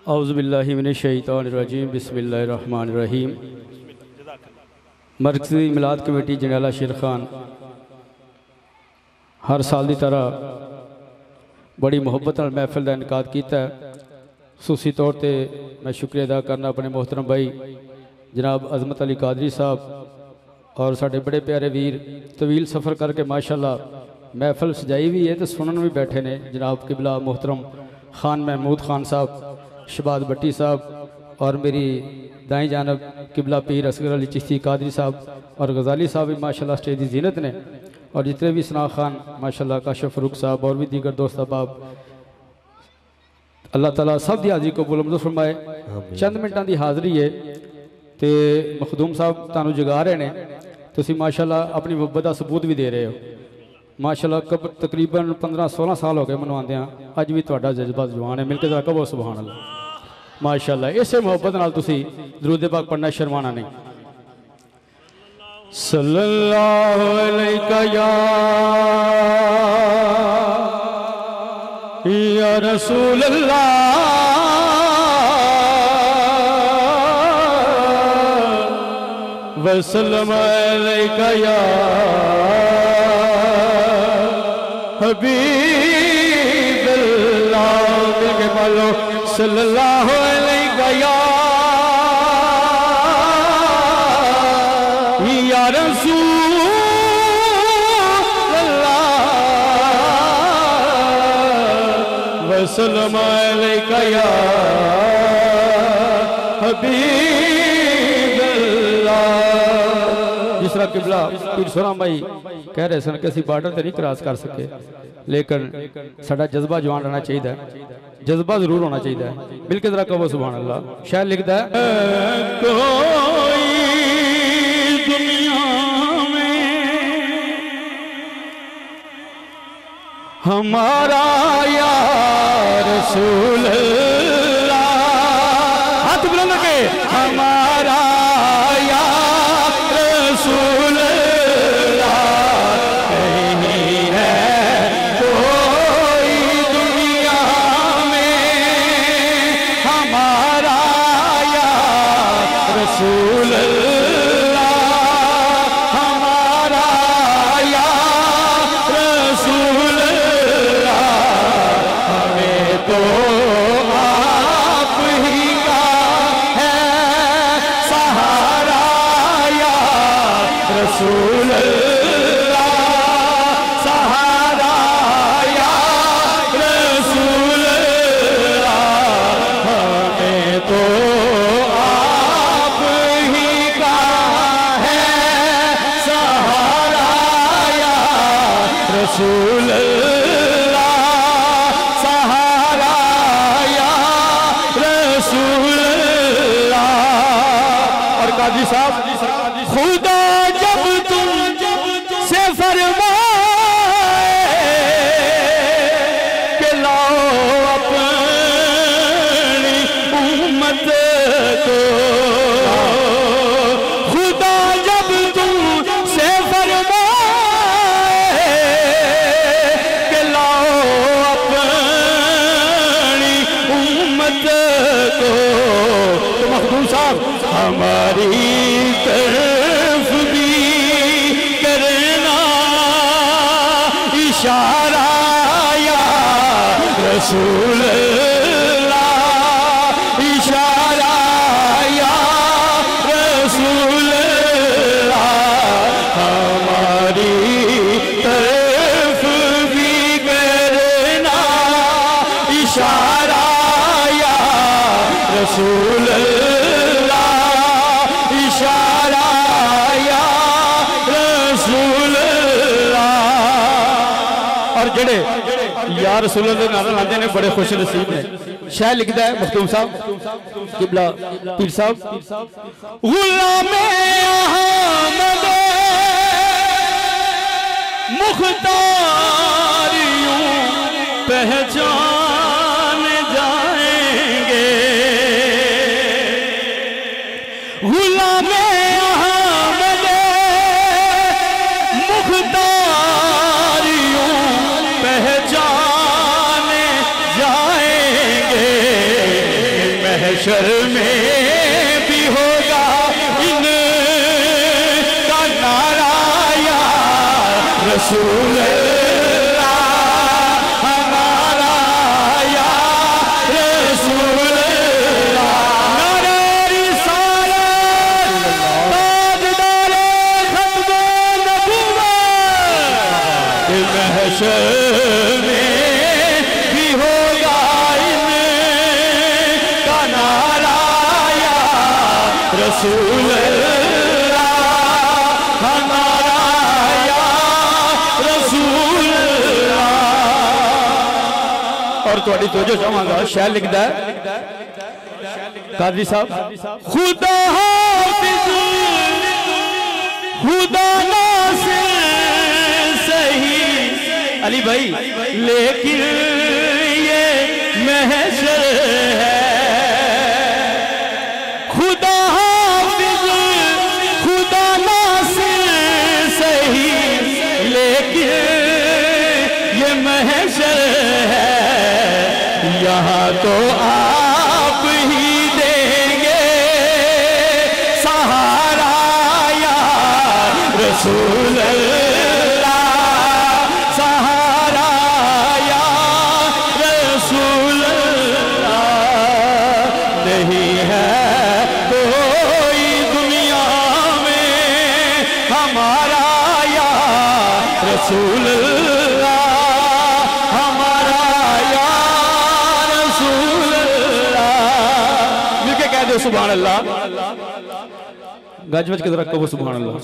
औज़ुबिल्लाहि मिनश्शैतानिर्रजीम बिस्मिल्लाहिर्रहमानिर्रहीम। मरकज़ी मिलाद कमेटी जंडाला शेर खान हर साल की तरह बड़ी मुहब्बत नाल महफिल का इनकाद किया। खसूसी तौर पर मैं शुक्रिया अदा करना अपने मोहतरम भाई जनाब अजमत अली कादरी साहब और साढ़े बड़े प्यारे वीर तवील सफ़र करके माशाल्लाह महफिल सजाई भी है तो सुनन भी बैठे ने। जनाब किबला मोहतरम खान महमूद खान साहब, शबाद भट्टी साहब और मेरी दाई जानब किबला पीर असगर अली चिश्ती कादरी साहब और गजाली साहब भी माशाल्लाह स्टेज की जीनत ने। और जितने भी सना खान माशाल्लाह काशिफ फरूक साहब और भी दीगर दोस्त अहबाब, अल्लाह ताला सब की हाज़री को बुलंद फरमाए। चंद मिनटां की हाज़री है तो मखदूम साहब तुहानू जगा रहे हैं, तुसीं माशाल्लाह अपनी मुहब्बत का सबूत भी दे रहे हो। माशाल्लाह कब तकरीबन 15-16 साल हो गए मनवाते हैं, अज भी तुहाडा जज्बा जवान है। मिलकर जरा कहो सुभान अल्लाह। माशाल्लाह इसे मुहब्बत नाल तुसीं दरूद पाक पढ़ना शर्माना नहीं। सल्लल्लाहु अलैका या रसूल अल्लाह वसल्लम अलैका या हबीब अल्लाह। मिलके बोलो सल्लल्लाहु अलैका या रसूल अल्लाह वसल्लम अलैका या हबीब अल्लाह। जिस तरह किबला पीर सोहराम भाई कह रहे सन कि असीं बार्डर तो नहीं क्रॉस कर सके, लेकिन साडा जज्बा जवान रहना चाहिए, जज्बा जरूर होना चाहिए। मिलके जरा कहो सुभान अल्लाह। शायर लिखता है कोई दुनिया में हमारा या रसूल अल्लाह, हाथ बुलंद के हमारा या रसूल अल्लाह नहीं है कोई दुनिया में हमारा या रसूल अल्लाह, हमारा या रसूल अल्लाह। हमें तो आप ही का है सहारा या रसूल अल्लाह, सहारा या रसूल अल्लाह। हमें तो आप ही का है सहारा या रसूल अल्लाह, सहारा या रसूल अल्लाह। और काजी साहब खुदा जब तुम से फरमाए कि लाओ अपनी उम्मत को, खुदा जब तुम से फरमाए कि लाओ अपनी उम्मत को, तो मखदूम साहब हमारी तरफ भी करना इशारा या रसूल अल्लाह, इशारा या रसूल अल्लाह। हमारी तरफ भी करना इशारा या रसूल अल्लाह, इशारा या रसूल अल्लाह। और जड़े या रसूल अल्लाह नारा लाते ने बड़े खुश नसीब ने। शायर लिखता है मखदूम साहब किबला पीर साहब, गुलामे अहमद मुख्तार यूं पहचान जाएंगे, गुलामे अहमद मुख्तार यूं पहचान जाएंगे। महशर में भी होगा इनका नारा या रसूल अल्लाह हमारा या रसूल अल्लाह नारा रिसालत ताजदारे खत्म नबुव्वत महशर में भी होगा इनका नारा या रसूल अल्लाह हमारा या रसूल अल्लाह। और थोड़ी तवज्जो चाहांगा शायर लिखदा है कादरी साहब खुदा हाफिज खुदा नासिर सही अली भाई लेकिन ये महशर है खुदा हाफिज खुदा नासिर सही लेकिन ये महशर है यहाँ तो आप ही देंगे सहारा या रसूल अल्लाह सहारा या रसूल अल्लाह नहीं है कोई दुनिया में हमारा या रसूल अल्लाह हमारा या रसूल अल्लाह। मिलके कह दो सुभान अल्लाह गज बज के जरा कहो सुभान अल्लाह।